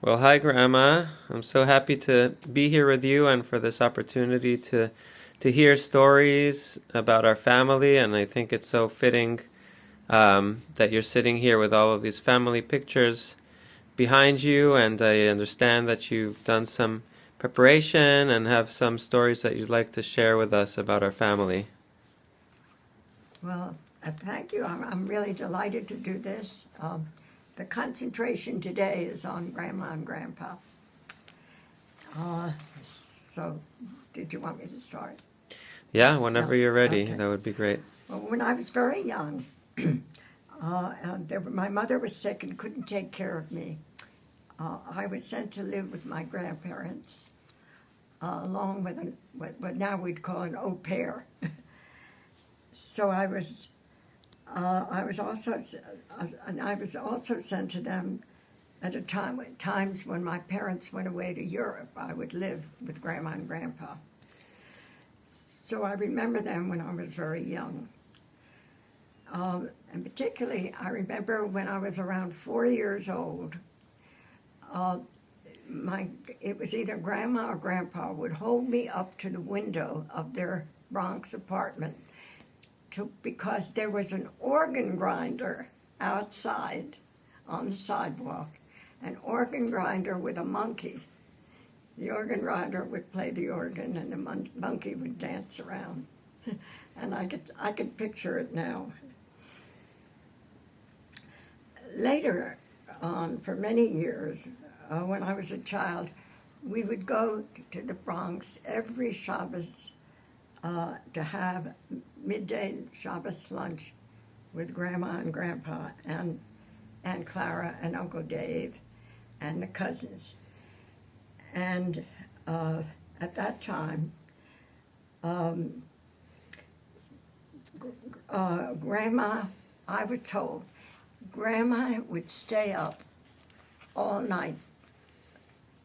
Well, hi, Grandma. I'm so happy to be here with you and for this opportunity to hear stories about our family. And I think it's so fitting that you're sitting here with all of these family pictures behind you. And I understand that you've done some preparation and have some stories that you'd like to share with us about our family. Well, thank you. I'm really delighted to do this. The concentration today is on Grandma and Grandpa. So, did you want me to start? Yeah, whenever No. you're ready, Okay. that would be great. Well, when I was very young, my mother was sick and couldn't take care of me. I was sent to live with my grandparents, along with what now we'd call an au pair. So I was also sent to them at times when my parents went away to Europe. I would live with Grandma and Grandpa. So I remember them when I was very young. And particularly, I remember when I was around 4 years old, it was either Grandma or Grandpa would hold me up to the window of their Bronx apartment because there was an organ grinder outside on the sidewalk, an organ grinder with a monkey. The organ grinder would play the organ and the monkey would dance around. And I could picture it now. Later on, for many years, when I was a child, we would go to the Bronx every Shabbos to have midday Shabbos lunch with Grandma and Grandpa and Aunt Clara and Uncle Dave and the cousins. And at that time, Grandma, I was told, Grandma would stay up all night,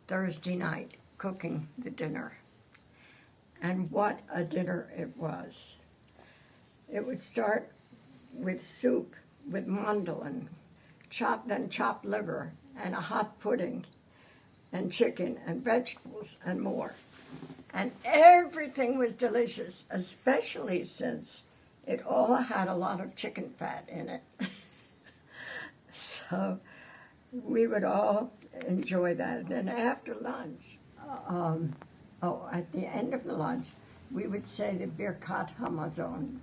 Thursday night, cooking the dinner. And what a dinner it was. It would start with soup, with mandolin, chopped liver, and a hot pudding, and chicken, and vegetables, and more. And everything was delicious, especially since it all had a lot of chicken fat in it. So we would all enjoy that. And then after lunch, at the end of the lunch, we would say the Birkat Hamazon.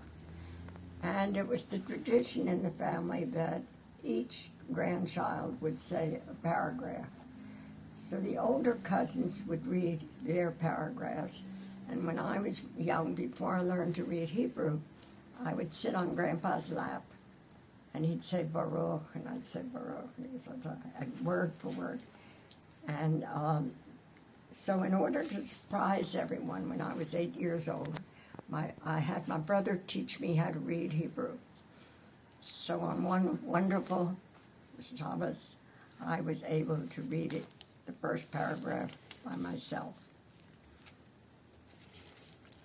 And it was the tradition in the family that each grandchild would say a paragraph. So the older cousins would read their paragraphs. And when I was young, before I learned to read Hebrew, I would sit on Grandpa's lap. And he'd say Baruch, and I'd say Baruch, word for word. And so in order to surprise everyone, when I was 8 years old, I had my brother teach me how to read Hebrew. So on one wonderful Shabbos, I was able to read it, the first paragraph, by myself.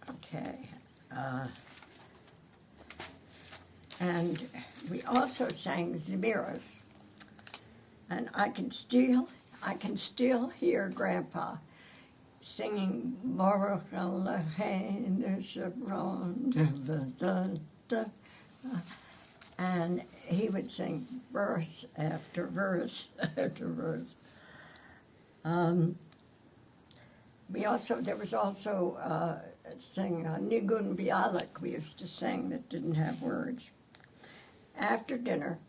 Okay. And we also sang Zmiras. And I can still hear Grandpa singing Baruch Eloheinu Shabron, and he would sing verse after verse after verse. There was also sing Nigun Bialik we used to sing that didn't have words. After dinner,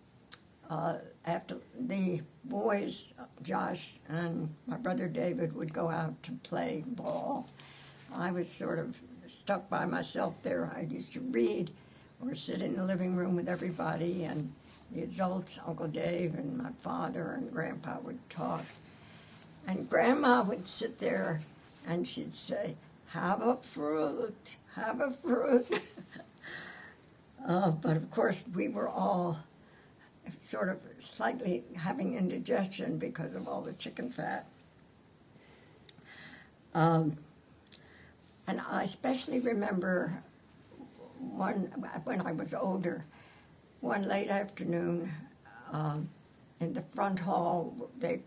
after the boys, Josh and my brother David, would go out to play ball, I was sort of stuck by myself there. I used to read or sit in the living room with everybody, and the adults, Uncle Dave and my father and Grandpa, would talk. And Grandma would sit there and she'd say, have a fruit, have a fruit. But of course, we were all sort of slightly having indigestion because of all the chicken fat. And I especially remember when I was older, one late afternoon in the front hall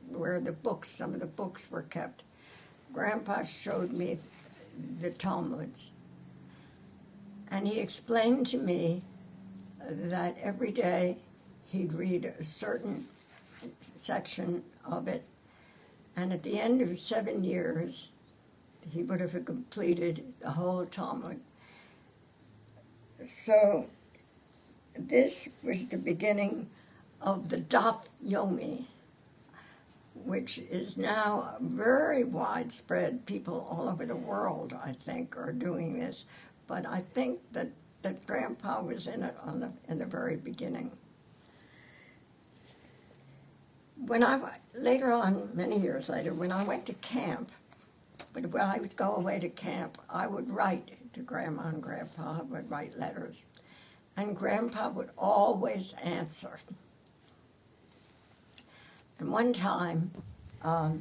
where some of the books were kept. Grandpa showed me the Talmuds. And he explained to me that every day he'd read a certain section of it, and at the end of 7 years, he would have completed the whole Talmud. So this was the beginning of the Daf Yomi, which is now very widespread. People all over the world, I think, are doing this. But I think that Grandpa was in it in the very beginning. Later on, many years later, when I went to camp, when I would go away to camp, I would write to Grandma and Grandpa. I would write letters. And Grandpa would always answer. And one time, I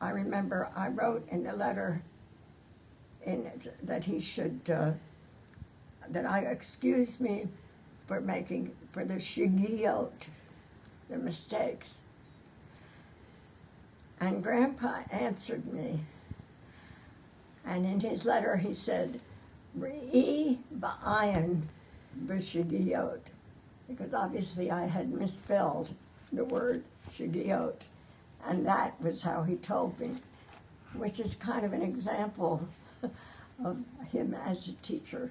remember I wrote in the letter that he should, that I excuse me for the shigiyot, the mistakes. And Grandpa answered me, and in his letter he said, Re'i ba'ayin b'shigiyot, because obviously I had misspelled the word shigiyot, and that was how he told me, which is kind of an example of him as a teacher.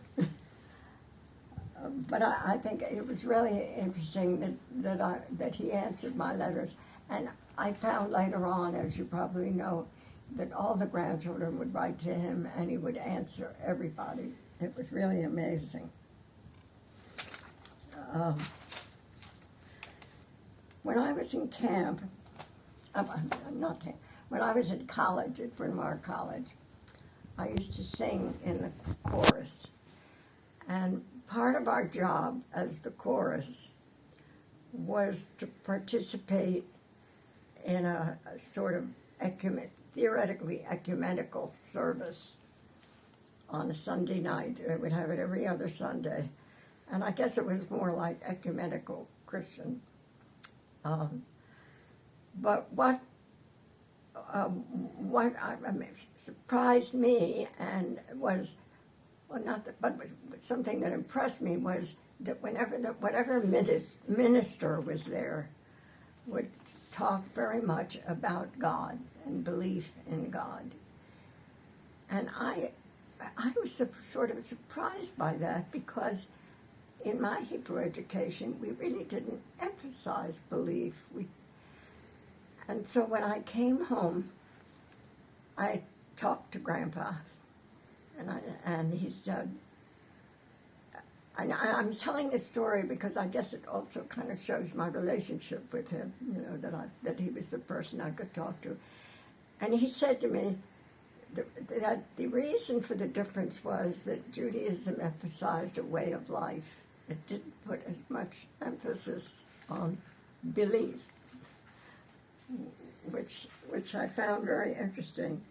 But I think it was really interesting that he answered my letters. And I found later on, as you probably know, that all the grandchildren would write to him and he would answer everybody. It was really amazing. When I was in camp, when I was at college, at Bryn Mawr College, I used to sing in the chorus. And part of our job as the chorus was to participate in a sort of theoretically ecumenical service on a Sunday night. They would have it every other Sunday. And I guess it was more like ecumenical Christian. But what surprised me and was, well, not that, but was something that impressed me was that whatever minister was there would talk very much about God and belief in God. And I was sort of surprised by that, because in my Hebrew education, we really didn't emphasize belief. And so when I came home, I talked to Grandpa, and he said, and I'm telling this story because I guess it also kind of shows my relationship with him, that he was the person I could talk to. And he said to me that the reason for the difference was that Judaism emphasized a way of life. It didn't put as much emphasis on belief, which I found very interesting.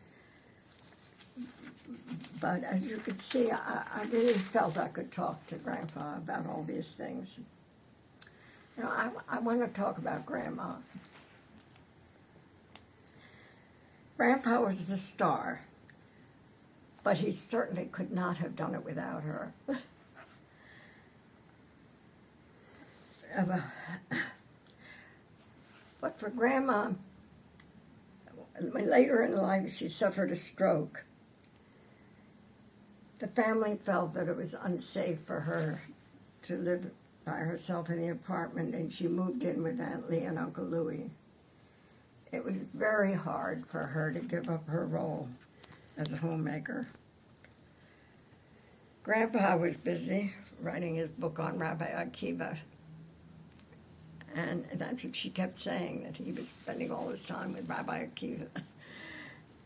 But as you could see, I really felt I could talk to Grandpa about all these things. I want to talk about Grandma. Grandpa was the star, but he certainly could not have done it without her. But for Grandma, later in life she suffered a stroke. The family felt that it was unsafe for her to live by herself in the apartment, and she moved in with Aunt Lee and Uncle Louie. It was very hard for her to give up her role as a homemaker. Grandpa was busy writing his book on Rabbi Akiva, and that's what she kept saying, that he was spending all his time with Rabbi Akiva.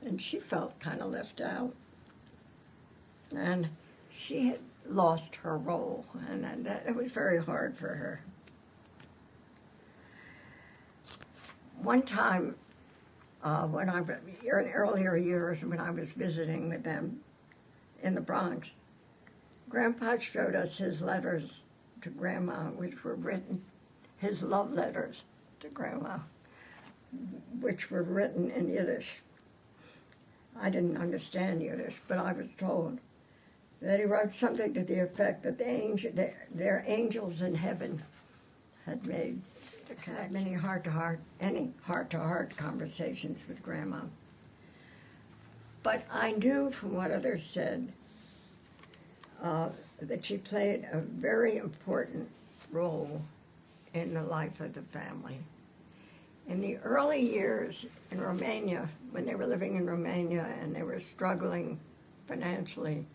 And she felt kind of left out. And she had lost her role, and it was very hard for her. One time, in earlier years when I was visiting with them in the Bronx, Grandpa showed us his letters to Grandma, which were written, his love letters to Grandma, which were written in Yiddish. I didn't understand Yiddish, but I was told that he wrote something to the effect that their angels in heaven had made many heart-to-heart conversations with Grandma. But I knew from what others said that she played a very important role in the life of the family. In the early years in Romania, when they were living in Romania and they were struggling financially,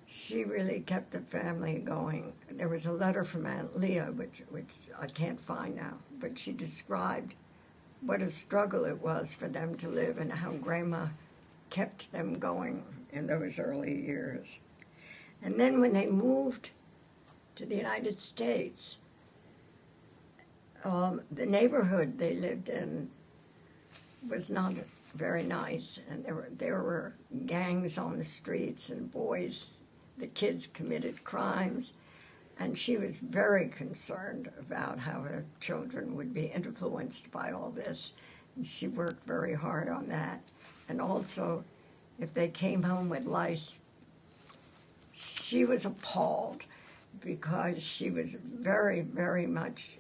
she really kept the family going. There was a letter from Aunt Leah, which I can't find now, but she described what a struggle it was for them to live and how Grandma kept them going in those early years. And then when they moved to the United States, the neighborhood they lived in was not very nice, and there were gangs on the streets, and the kids committed crimes, and she was very concerned about how her children would be influenced by all this, and she worked very hard on that. And also, if they came home with lice, she was appalled because she was very, very much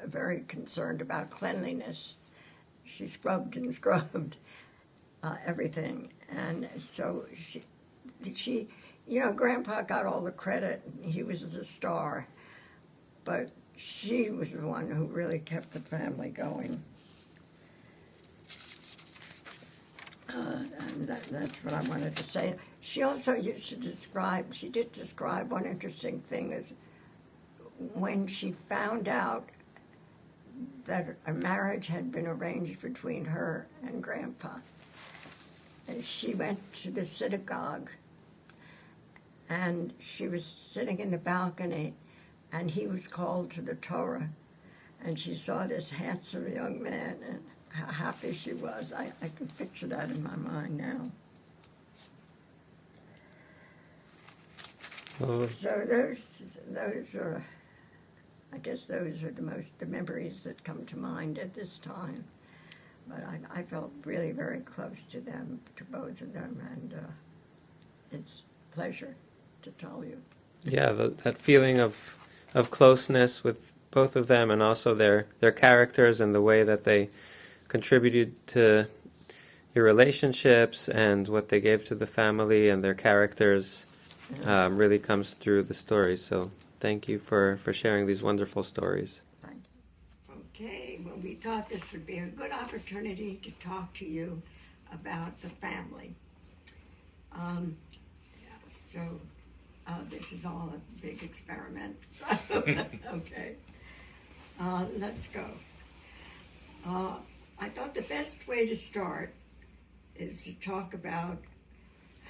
very concerned about cleanliness. She scrubbed and scrubbed everything. And so she, Grandpa got all the credit. He was the star. But she was the one who really kept the family going. And that's what I wanted to say. She also used to describe one interesting thing is when she found out that a marriage had been arranged between her and Grandpa. And she went to the synagogue, and she was sitting in the balcony, and he was called to the Torah, and she saw this handsome young man, and how happy she was. I can picture that in my mind now. Well, So those are, I guess those are the memories that come to mind at this time. But I felt really very close to them, to both of them, and it's a pleasure to tell you. yeah, that feeling of closeness with both of them, and also their characters and the way that they contributed to your relationships and what they gave to the family and their characters really comes through the story. So thank you for sharing these wonderful stories. Thank you. Okay, well, we thought this would be a good opportunity to talk to you about the family. This is all a big experiment. So, okay, let's go. I thought the best way to start is to talk about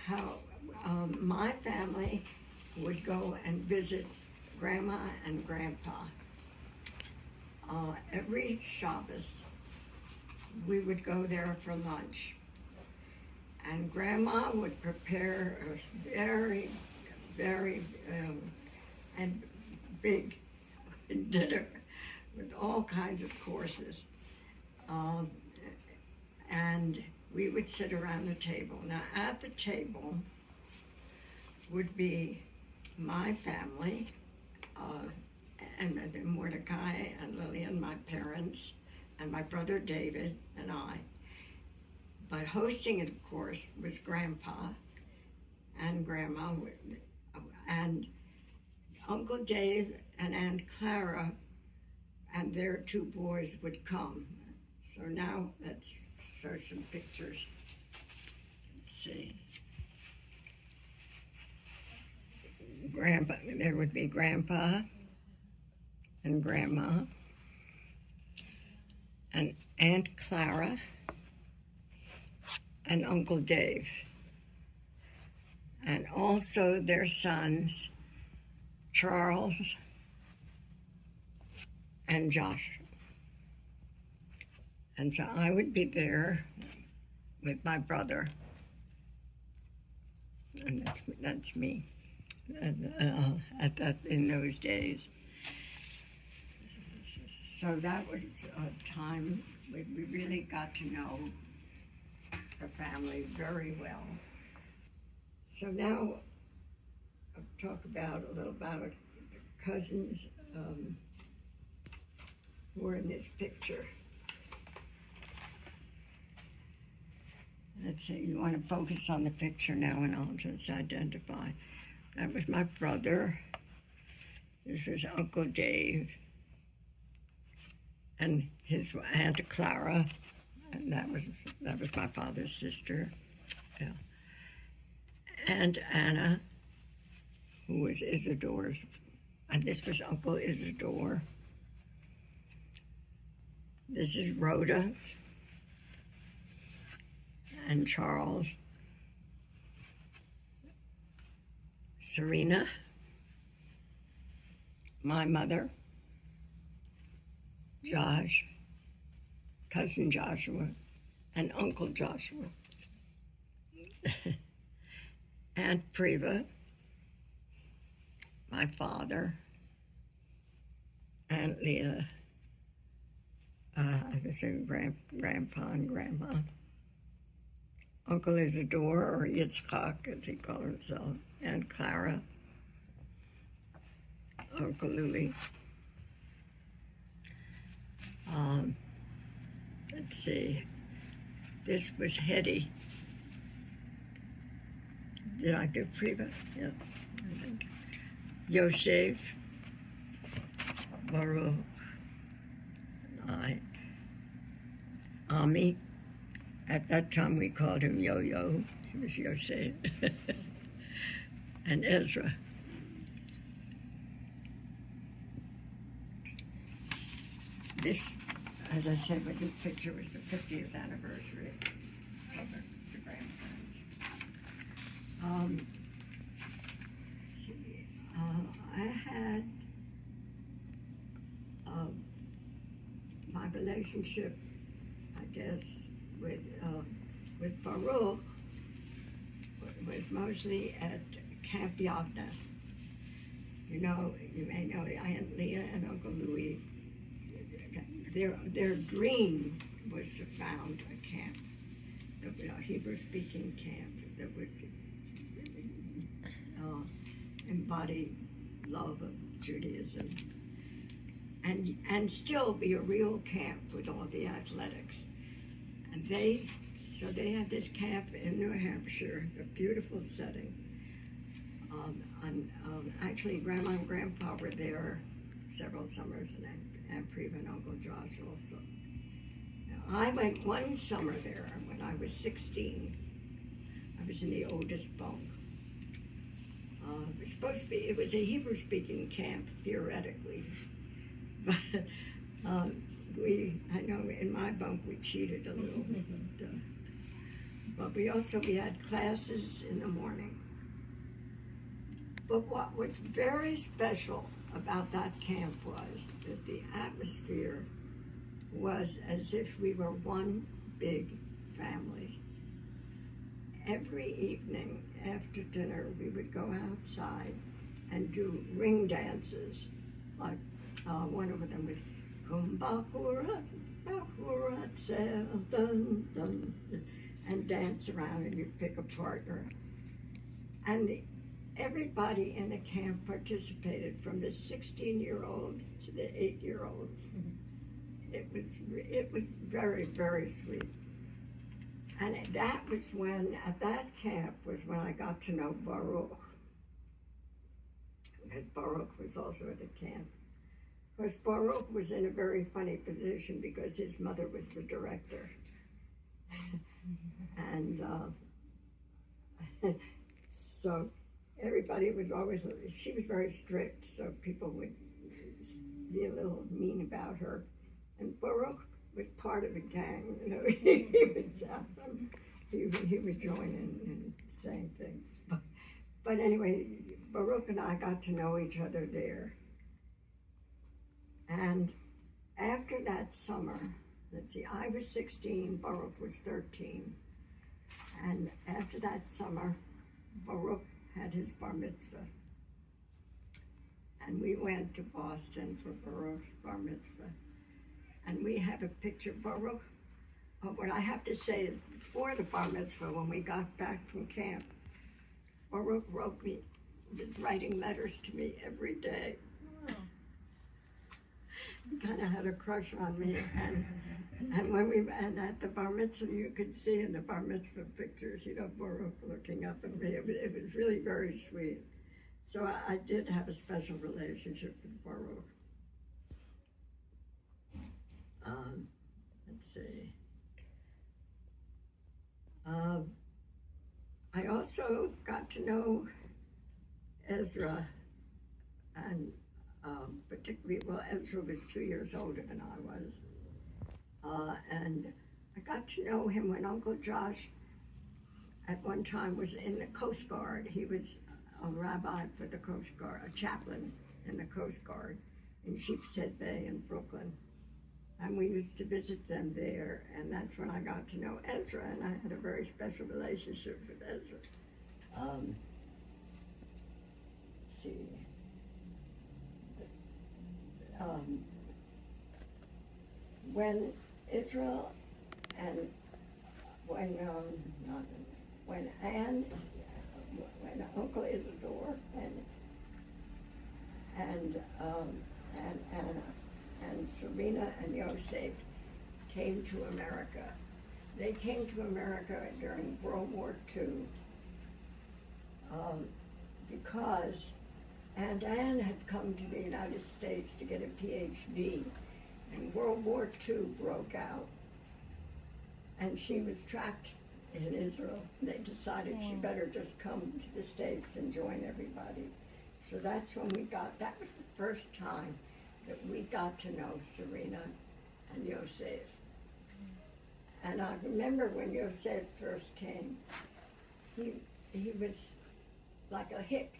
how my family would go and visit Grandma and Grandpa. Every Shabbos, we would go there for lunch. And Grandma would prepare a very, very and big dinner with all kinds of courses. And we would sit around the table. Now, at the table would be my family, and Mordecai and Lillian, my parents, and my brother David and I. But hosting it, of course, was Grandpa and Grandma, and Uncle Dave and Aunt Clara and their two boys would come. So now let's show some pictures. Let's see. There would be Grandpa and Grandma and Aunt Clara and Uncle Dave, and also their sons, Charles and Josh. And so I would be there with my brother, and that's me in those days. So that was a time when we really got to know the family very well. So now I'll talk about a little about the cousins who are in this picture. Let's see, you want to focus on the picture now and I'll just identify. That was my brother. This was Uncle Dave. And his Aunt Clara. And that was my father's sister. Yeah. Aunt Anna, who was Isidore's. And this was Uncle Isidore. This is Rhoda and Charles. Serena, my mother. Josh, cousin Joshua, and Uncle Joshua. Aunt Priva, my father. Aunt Leah, as I said, Grandpa and Grandma. Uncle Isidore, or Yitzchak, as he called himself. Aunt Clara. Uncle Louie. Let's see. This was Hetty. Did I do Priva? Yeah, I think. Yosef, Baruch, and Ami. At that time we called him Yo-Yo. He was Yosef. And Ezra. This, as I said, with this picture was the 50th anniversary of the grandparents. I had my relationship, I guess, with Baruch was mostly at Camp Yavna. You know, you may know Aunt Leah and Uncle Louie. Their dream was to found a camp, a Hebrew-speaking camp that would embody love of Judaism and still be a real camp with all the athletics. And they had this camp in New Hampshire, a beautiful setting. Actually, Grandma and Grandpa were there several summers, and Aunt Priva and Uncle Josh also. Now, I went one summer there when I was 16. I was in the oldest bunk. It was a Hebrew-speaking camp, theoretically. But I know in my bunk we cheated a little bit. But we had classes in the morning. But what was very special about that camp was that the atmosphere was as if we were one big family. Every evening after dinner, we would go outside and do ring dances. Like one of them was Kum Bahura, Bahura, dun, dun, and dance around, and you pick a partner. And everybody in the camp participated, from the 16-year-olds to the 8-year-olds. It was very, very sweet. And that was at that camp was when I got to know Baruch. Because Baruch was also at the camp. Of course, Baruch was in a very funny position because his mother was the director. And so everybody was always, she was very strict, so people would be a little mean about her. And Baruch was part of the gang, you know. he would join in and saying things. But anyway, Baruch and I got to know each other there. And after that summer, let's see, I was 16, Baruch was 13. And after that summer, Baruch had his bar mitzvah. And we went to Boston for Baruch's bar mitzvah. And we have a picture of Baruch. What I have to say is, before the bar mitzvah, when we got back from camp, Baruch was writing letters to me every day. He kind of had a crush on me, and when at the bar mitzvah, you could see in the bar mitzvah pictures, Baruch looking up at me. It was really very sweet. So I did have a special relationship with Baruch. Let's see. I also got to know Ezra, and particularly, Ezra was 2 years older than I was. And I got to know him when Uncle Josh at one time was in the Coast Guard. He was a rabbi for the Coast Guard, a chaplain in the Coast Guard in Sheepshead Bay in Brooklyn. And we used to visit them there, and that's when I got to know Ezra, and I had a very special relationship with Ezra. Let's see. When Israel and when Uncle Isidore and Anna and Serena and Yosef came to America. They came to America during World War II because Aunt Anne had come to the United States to get a PhD, and World War II broke out, and she was trapped in Israel. They decided she better just come to the States and join everybody. So that's when that was the first time that we got to know Serena and Yosef. And I remember when Yosef first came, he was like a hick,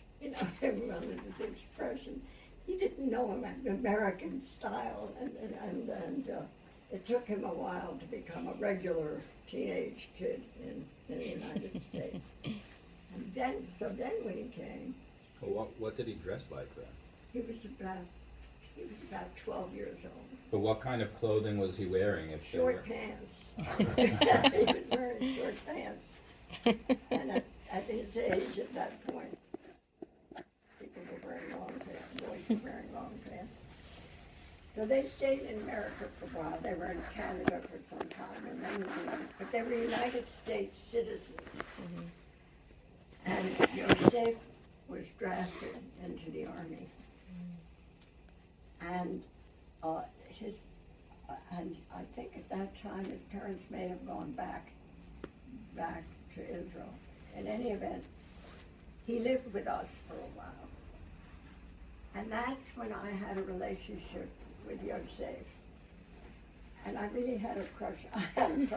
everyone with the expression. He didn't know American style, and it took him a while to become a regular teenage kid in the United States. And then when he came, well, what did he dress like then? He was about 12 years old. But what kind of clothing was he wearing? Short pants. He was wearing short pants. And at his age at that point, people were wearing long pants, boys were wearing long pants. So they stayed in America for a while. They were in Canada for some time, but they were United States citizens. Mm-hmm. And Yosef was drafted into the Army. And and I think at that time his parents may have gone back to Israel. In any event, he lived with us for a while. And that's when I had a relationship with Yosef. And I really had a crush on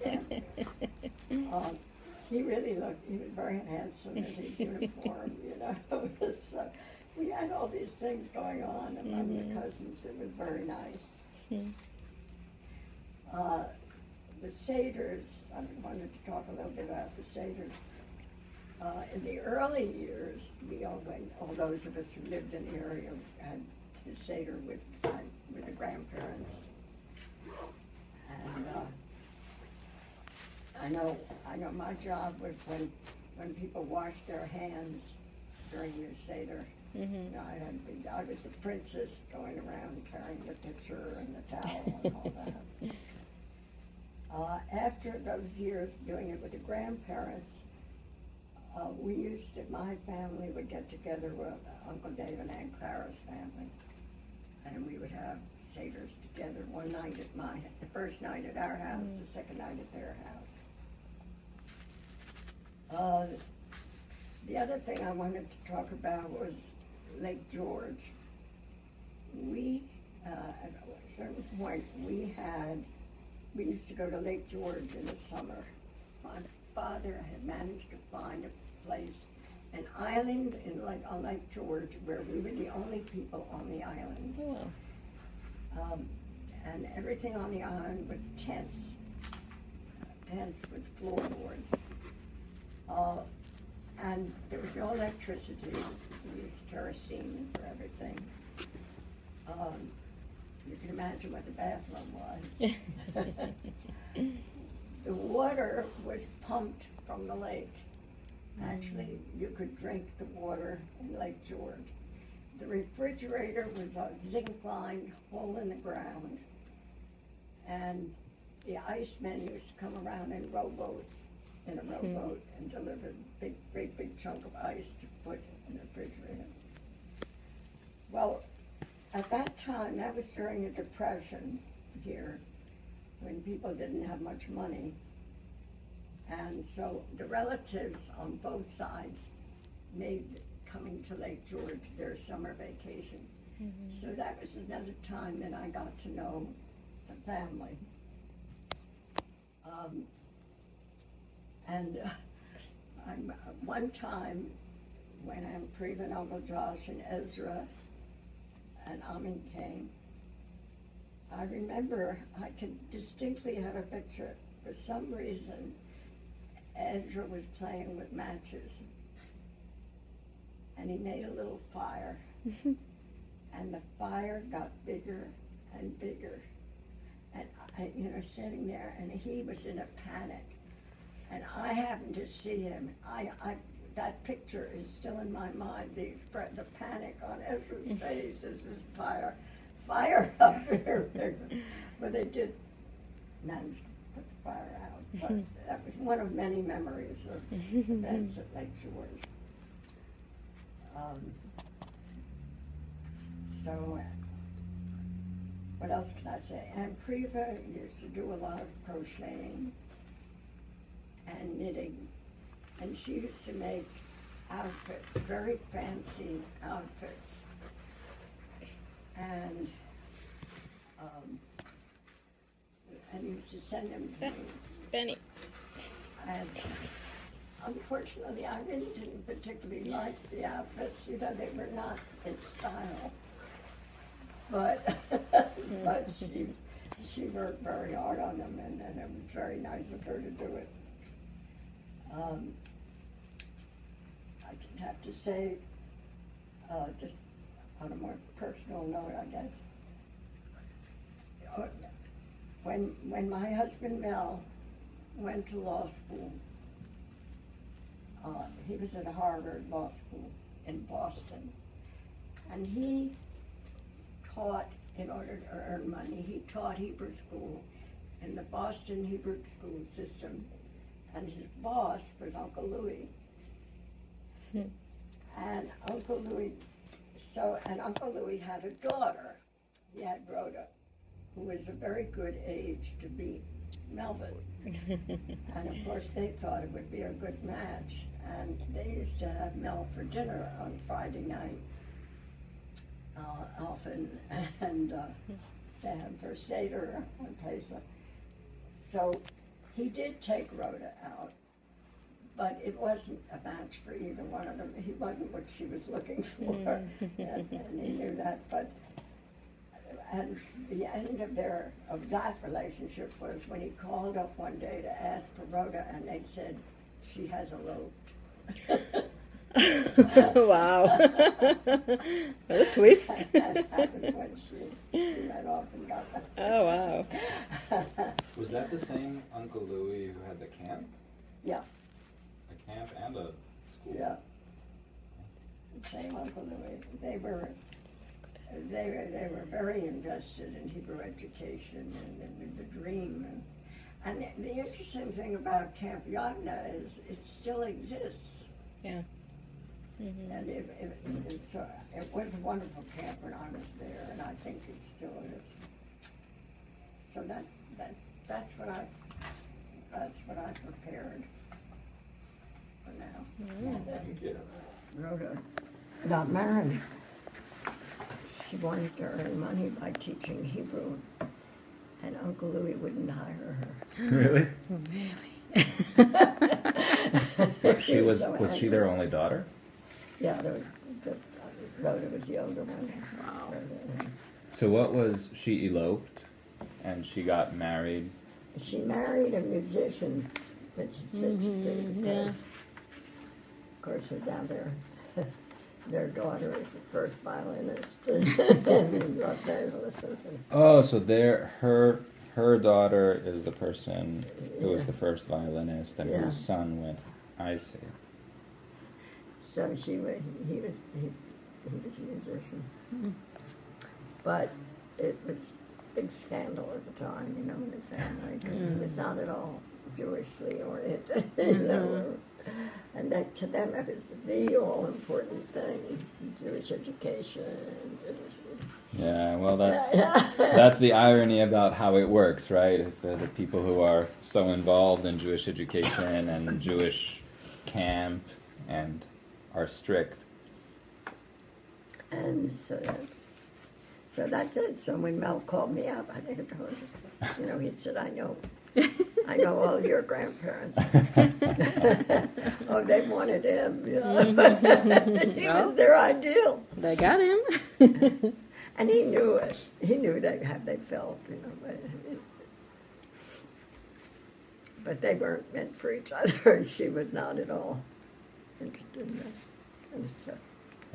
him. He was very handsome in his uniform, So we had all these things going on among the cousins. It was very nice. The Seders, I wanted to talk a little bit about the Seders. In the early years, all those of us who lived in the area had the Seder with the grandparents. And I know my job was when people washed their hands during the Seder. Mm-hmm. I was the princess going around carrying the pitcher and the towel and all that. After those years doing it with the grandparents, my family would get together with Uncle Dave and Aunt Clara's family, and we would have Seders together one night the first night at our house, the second night at their house. The other thing I wanted to talk about was Lake George. At a certain point, we used to go to Lake George in the summer. My father had managed to find a place, an island on Lake George, where we were the only people on the island. Oh. And everything on the island was tents with floorboards. And there was no electricity. We used kerosene for everything. You can imagine what the bathroom was. The water was pumped from the lake. Actually, you could drink the water in Lake George. The refrigerator was a zinc-lined hole in the ground, and the icemen used to come around in rowboats, in a rowboat, and deliver a great big chunk of ice to put in the refrigerator. Well, at that time, that was during the Depression here, when people didn't have much money. And so the relatives on both sides made coming to Lake George their summer vacation. So that was another time that I got to know the family. One time when Priva and Uncle Josh and Ezra and Ami came, I remember I could distinctly have a picture. For some reason, Ezra was playing with matches, and he made a little fire, and the fire got bigger and bigger, and I, sitting there, and he was in a panic, and I happened to see him. That picture is still in my mind. The panic on Ezra's face as this fire up there. But they did manage to put the fire out. But that was one of many memories of events at Lake George. So, what else can I say? And Priva used to do a lot of crocheting and knitting. And she used to make outfits, very fancy outfits. And used to send them to me. Benny. And unfortunately, I really didn't particularly like the outfits. They were not in style. But she worked very hard on them, and it was very nice of her to do it. I have to say, just on a more personal note, I guess, when my husband Mel went to law school, he was at Harvard Law School in Boston, and he taught, in order to earn money, he taught Hebrew school in the Boston Hebrew school system, and his boss was Uncle Louis. And Uncle Louis had a daughter. He had Rhoda, who was a very good age to be Melvin. And of course they thought it would be a good match. And they used to have Mel for dinner on Friday night, often, and they had for Seder on Pesach. So he did take Rhoda out, but it wasn't a match for either one of them. He wasn't what she was looking for, and he knew that. And the end of that relationship was when he called up one day to ask for Rhoda, and they said, she has eloped. Wow. What a twist. That happened when she went off and got that. Oh, wow. Was that the same Uncle Louis who had the camp? Yeah. A camp and a school? Yeah. The same Uncle Louis. They were very invested in Hebrew education and the dream. And the interesting thing about Camp Yavna is it still exists. Yeah. Mm-hmm. And it was a wonderful camp when I was there, and I think it still is. So that's what I prepared for now. Thank you. Rhoda got married. She wanted to earn money by teaching Hebrew, and Uncle Louis wouldn't hire her. Really? Really? Was she their only daughter? Yeah, Rhoda was the older one. Wow. So what was, she eloped and she got married? She married a musician that she did because, of course, they're down there. Their daughter is the first violinist in Los Angeles. Oh, so her daughter is the person who was the first violinist and Yeah. whose son went. I see. So he was a musician. But it was a big scandal at the time, you know, in the family. 'Cause he was not at all Jewishly oriented, you know. And that, to them, it was the all-important thing, Jewish education. Yeah, well, that's the irony about how it works, right? The people who are so involved in Jewish education and Jewish camp and are strict. And so that's it. So when Mel called me up, I think I told you, you know, he said, I know all your grandparents. Oh, they wanted him. You know? He was their ideal. They got him. And he knew it. He knew how they felt, you know. But they weren't meant for each other. She was not at all interested in that kind of stuff.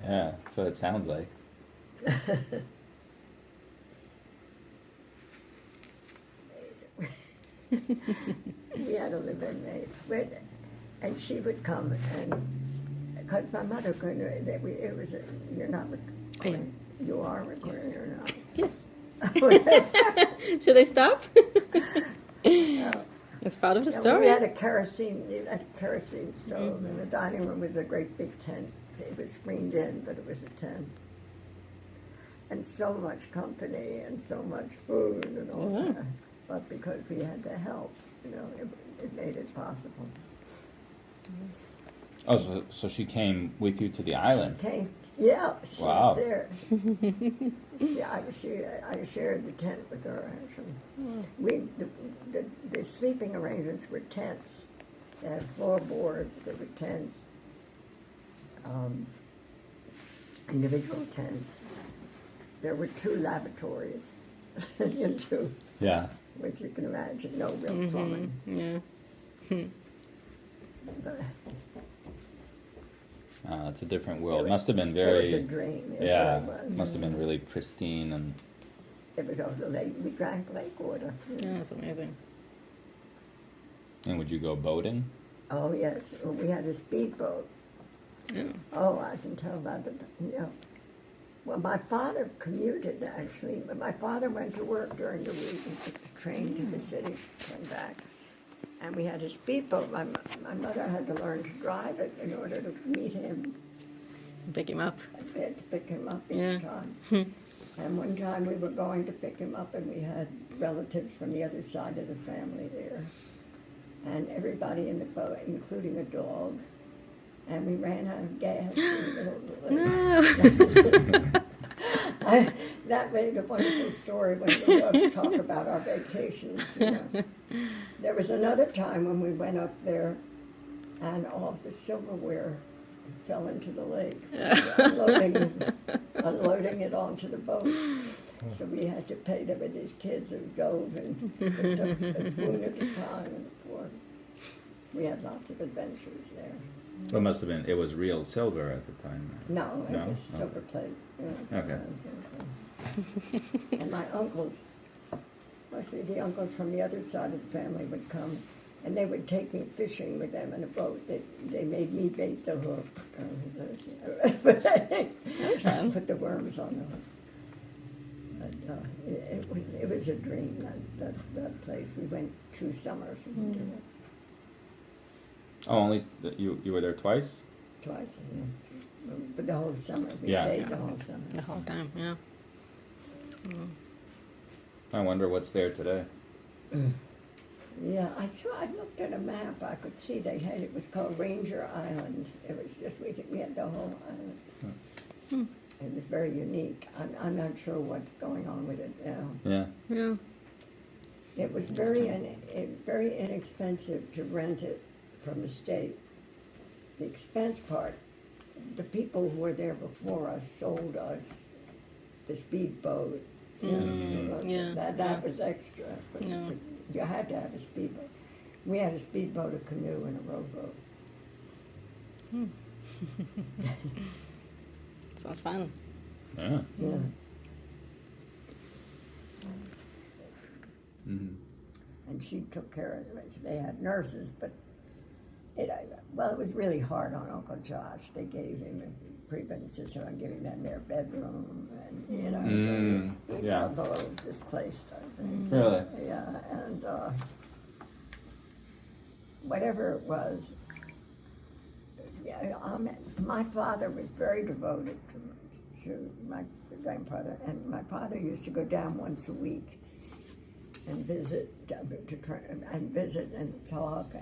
Yeah, that's what it sounds like. We had a live-in maid, and she would come, and because my mother couldn't, it was you're not recording. You are recording Yes. or not? Yes. Should I stop? It's part of the Yeah, story. we had a kerosene stove, and the dining room was a great big tent. It was screened in, but it was a tent. And so much company and so much food and all Yeah. that. But because we had the help, you know, it made it possible. Oh, so she came with you to the island. She Wow. was there. I shared the tent with her, actually. The sleeping arrangements were tents. They had floorboards, they were tents. Individual tents. There were 2 lavatories, Yeah. which you can imagine, no real plumbing. Yeah. But It's a different world. Must have been it was a very. dream. It Yeah. really was. Must have been really pristine and. It was over the lake. We drank lake water. Yeah, that's amazing. And would you go boating? Oh, yes. Well, we had a speedboat. Yeah. Oh, I can tell about the, you know. Well, my father commuted, actually. But my father went to work during the week and took the train to the city, came back. And we had a speedboat. My mother had to learn to drive it in order to meet him. Pick him up. We had to pick him up each Yeah. time. And one time we were going to pick him up, and we had relatives from the other side of the family there. And everybody in the boat, including a dog. And we ran out of gas in the middle of the lake. No. That made a wonderful story when we talk about our vacations. You know. There was another time when we went up there, and all of the silverware fell into the lake. Unloading it onto the boat. So we had to pay. There were these kids who dove and picked up a spoon at a time and a fork. We had lots of adventures there. It must have been. It was real silver at the time. No, it No? was silver plate. Yeah. Okay. And my uncles, mostly the uncles from the other side of the family, would come, and they would take me fishing with them in a boat. They made me bait the hook. But I put the worms on the hook. But it was a dream, that place. We went 2 summers and we did it Oh, only you were there twice? twice. Yeah. But the whole summer, we Yeah. stayed the whole summer. The whole time, yeah. I wonder what's there today. Yeah, I looked at a map. I could see it was called Ranger Island. It was just, we had the whole island. It was very unique. I'm not sure what's going on with it now. Yeah. Yeah. It was very inexpensive to rent it from the state. The expense part, the people who were there before us sold us the speedboat. Yeah. That was extra. But Yeah. you had to have a speedboat. We had a speedboat, a canoe, and a rowboat. Sounds fun. Yeah. Yeah. Mm-hmm. And she took care of it. They had nurses, but it was really hard on Uncle Josh. They gave him a pregnancy, so I'm giving them their bedroom, and so he yeah. felt a little displaced, I think. Really? Yeah, and whatever it was, my father was very devoted to my grandfather, and my father used to go down once a week and visit, and talk,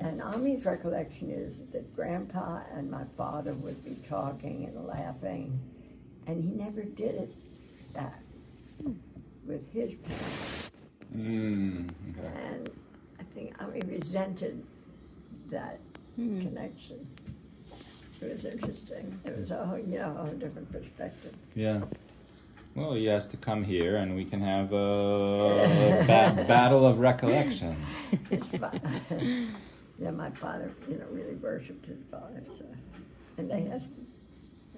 and Ami's recollection is that Grandpa and my father would be talking and laughing, and he never did it that with his parents. Okay. And I think Ami resented that connection. It was interesting. It was a whole different perspective. Yeah. Well, he has to come here, and we can have a battle of recollections. Yeah, my father, really worshipped his father, so, and they had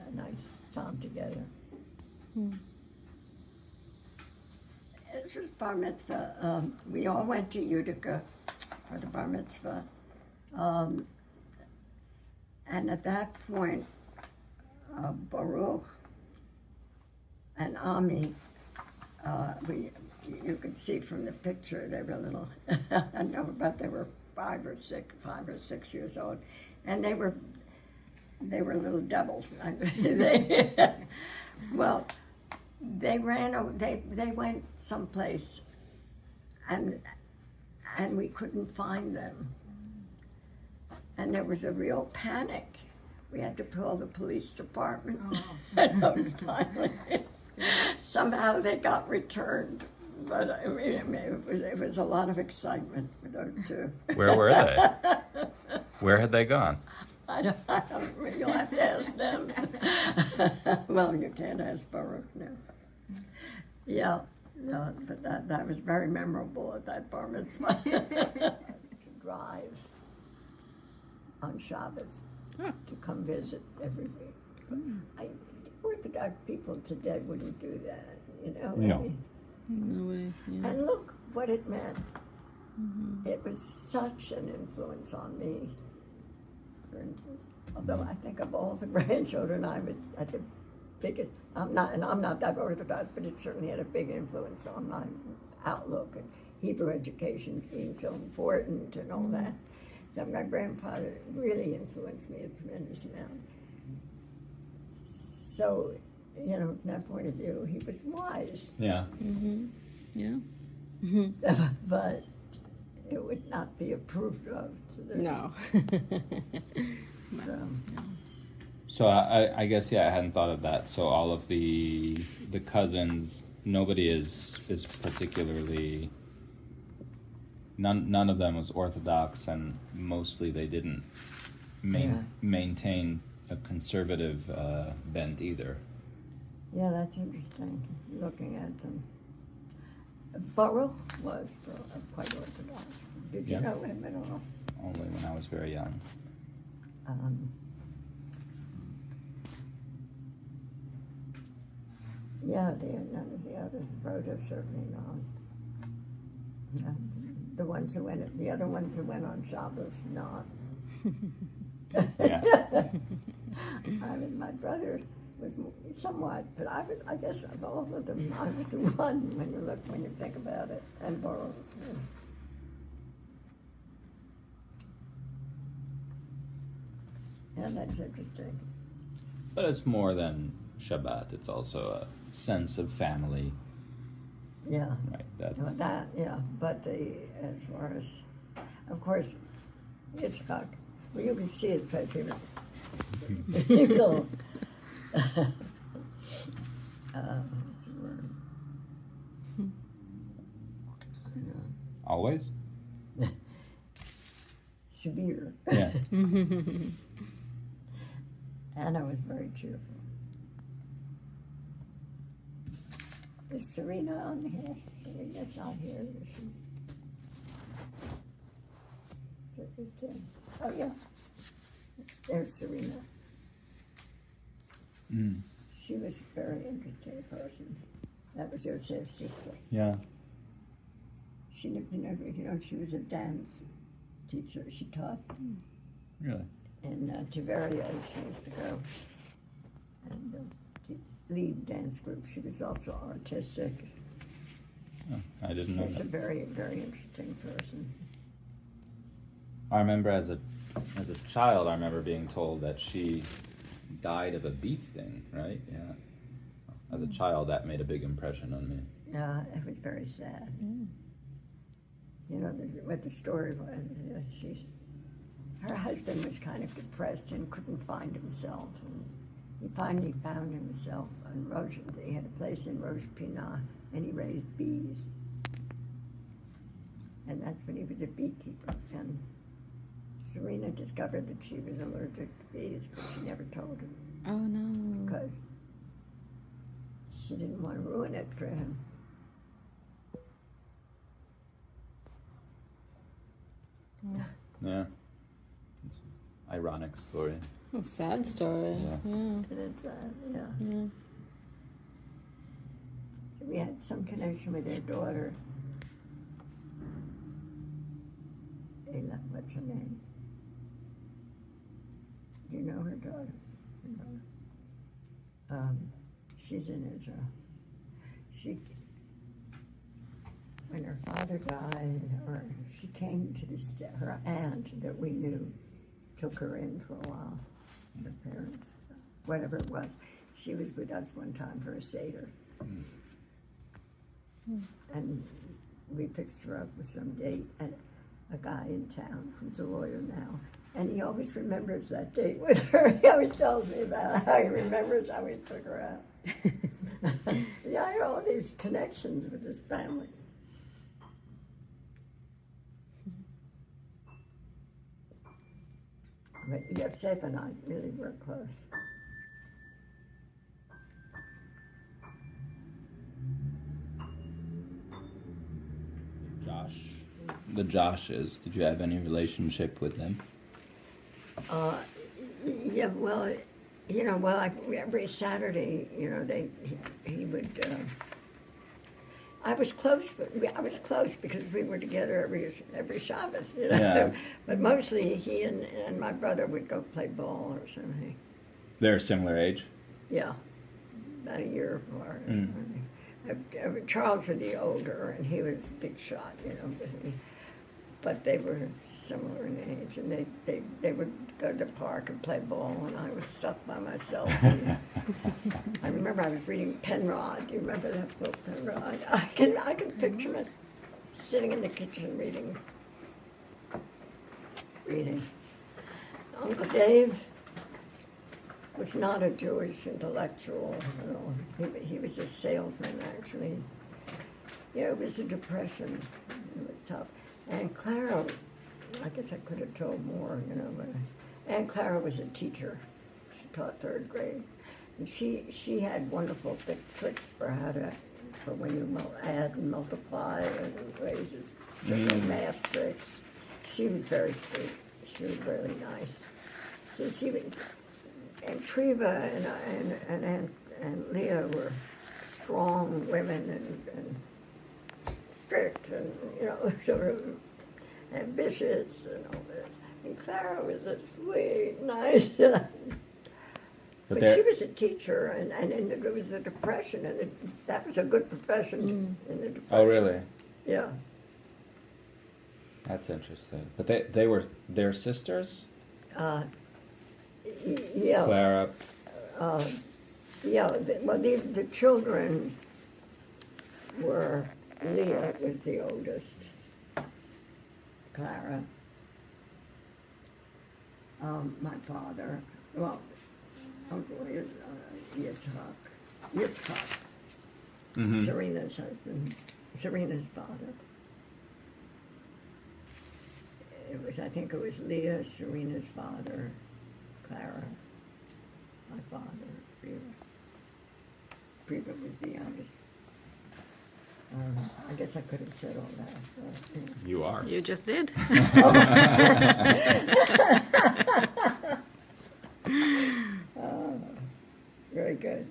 a nice time together. This was bar mitzvah. We all went to Utica for the bar mitzvah, and at that point, Baruch and Ami, you could see from the picture they were little. I know, but they were 5 or 6 years old, and they were little devils. Well, they went someplace, and we couldn't find them, and there was a real panic. We had to call the police department, and finally, somehow they got returned. But I mean, it was a lot of excitement for those two. Where were they? Where had they gone? I don't you'll have to ask them. Well, you can't ask Baruch now. Yeah, no, but that was very memorable at that bar mitzvah. To drive on Shabbos to come visit every week. Orthodox people today wouldn't do that, No. No way. Yeah. And look what it meant. It was such an influence on me, for instance. Although I think of all the grandchildren, I was at the biggest. I'm not that Orthodox, but it certainly had a big influence on my outlook, and Hebrew education's being so important and all that. So my grandfather really influenced me a tremendous amount. So, from that point of view, he was wise. Yeah. Yeah. But it would not be approved of today. No. So, So I guess I hadn't thought of that. So all of the cousins, nobody is particularly. None of them was Orthodox, and mostly they didn't maintain a conservative bent either. yeah, that's interesting, looking at them. Baruch was quite Orthodox. Did you Yeah. know him at all? Only when I was very young. Yeah, none of the others. Rhoda certainly not. No. The other ones who went on Shabbos, not. Yeah. I mean, my brother was somewhat, but I guess of all of them, I was the one when you think about it, and Baruch. Yeah, that's interesting. But it's more than Shabbat. It's also a sense of family. Yeah. Right. Well, that, yeah, but as far as, of course, Yitzchak, well, you can see his face, you know. What's the word? Always? Severe. Yeah. Anna was very cheerful. Is Serena on here? Serena's not here, is she? Oh, yeah. There's Serena. She was a very interesting person. That was Joseph's sister. Yeah. She she was a dance teacher. She taught Really? in Tiberia. She used to go and to lead dance groups. She was also artistic. Oh, I didn't know She's a that. very, very interesting person. I remember as a child, I remember being told that she died of a bee sting, right? Yeah. As a child, that made a big impression on me. Yeah, it was very sad. You know, what the story was, her husband was kind of depressed and couldn't find himself. And he finally found himself in Roche. He had a place in Roche Pinat, and he raised bees. And that's when he was a beekeeper. And Serena discovered that she was allergic to bees, but she never told him Oh no. because she didn't want to ruin it for him. Yeah. It's an ironic story. A sad story. Yeah. Yeah. And it's, yeah. Yeah. So we had some connection with their daughter. Ayla, what's her name? Do you know her daughter? She's in Israel. When her father died, or she came to her aunt that we knew, took her in for a while. Her parents, whatever it was. She was with us one time for a Seder. And we fixed her up with some date and a guy in town who's a lawyer now. And he always remembers that date with her. He always tells me about how he remembers how we took her out. Yeah, I know all these connections with this family. But Yosef and I really were close. The Joshes, did you have any relationship with them? Yeah, well, every Saturday, he would. I was close, because we were together every Shabbos, Yeah. But mostly he and my brother would go play ball or something. They're a similar age? Yeah, about a year apart. Charles was the older, and he was a big shot, but they were similar in age, and they would go to the park and play ball, and I was stuck by myself. I remember I was reading Penrod. Do you remember that book, Penrod? I can picture it sitting in the kitchen reading. Uncle Dave was not a Jewish intellectual. He was a salesman, actually. It was the Depression. It was tough. And Clara, I guess I could have told more, but Aunt Clara was a teacher. She taught third grade. And she had wonderful tricks for when you add and multiply and raise it, math tricks. She was very sweet. She was really nice. So and Treva and Leah were strong women and strict and, sort of ambitious and all this. And Clara was a sweet, nice. But she was a teacher, and it was the Depression, and that was a good profession in the Depression. Oh, really? Yeah. That's interesting. But they were their sisters? Yeah. Clara. The children were, Leah was the oldest, Clara, my father, Uncle is Yitzhak, Serena's husband, Serena's father. I think it was Leah, Serena's father, Clara, my father, Priya. Priya was the youngest. I guess I could have said all that. But, You are. You just did. Very good.